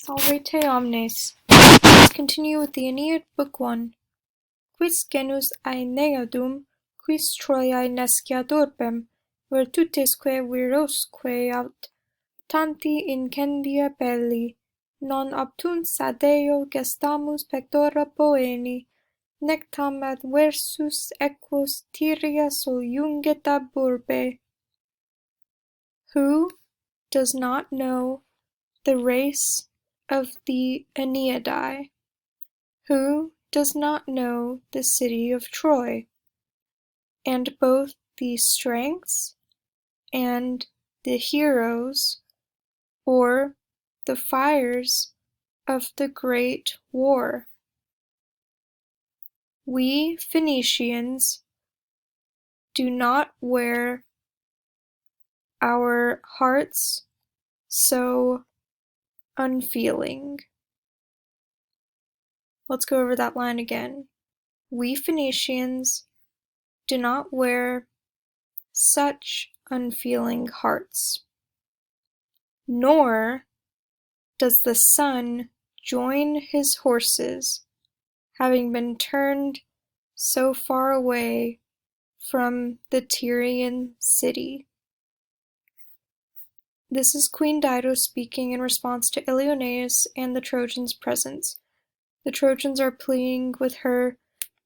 Salve te omnes. Let's continue with the Aeneid, Book 1. Quis genus Aeneidum, quis Troiae nesciat urbem, virtutesque virosque aut tanti incendia belli, non obtunt sadeo gestamus pectora poeni, nec tam adversus equus Tyria soliunget ab urbe. Who does not know the race of the Aeneadae? Who does not know the city of Troy, and both the strengths and the heroes, or the fires of the great war? We Phoenicians do not wear our hearts so unfeeling. Let's go over that line again. We Phoenicians do not wear such unfeeling hearts, nor does the sun join his horses, having been turned so far away from the Tyrian city. This is Queen Dido speaking in response to Ilioneus and the Trojans' presence. The Trojans are pleading with her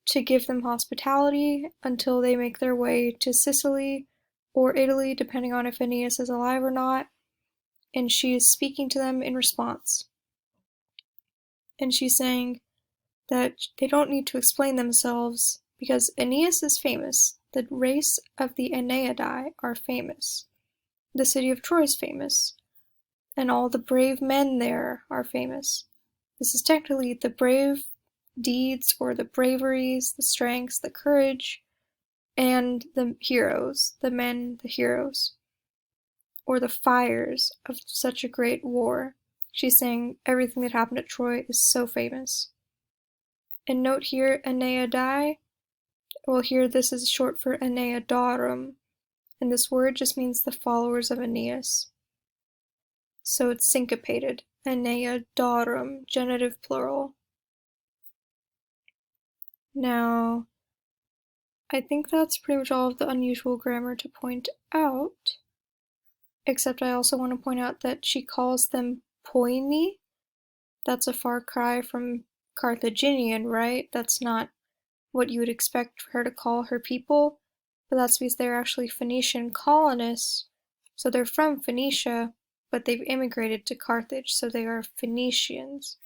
to give them hospitality until they make their way to Sicily or Italy, depending on if Aeneas is alive or not, and she is speaking to them in response. And she's saying that they don't need to explain themselves because Aeneas is famous. The race of the Aeneadae are famous. The city of Troy is famous, and all the brave men there are famous. This is technically the brave deeds or the braveries, the strengths, the courage, and the heroes, the men, the heroes, or the fires of such a great war. She's saying everything that happened at Troy is so famous. And note here, Aeneadae, well here this is short for Aeneadarum, and this word just means the followers of Aeneas. So it's syncopated, Aeneadarum, genitive plural. Now, I think that's pretty much all of the unusual grammar to point out, except I also want to point out that she calls them poeni. That's a far cry from Carthaginian, right? That's not what you would expect for her to call her people, but that's because they're actually Phoenician colonists, so they're from Phoenicia, but they've immigrated to Carthage, so they are Phoenicians.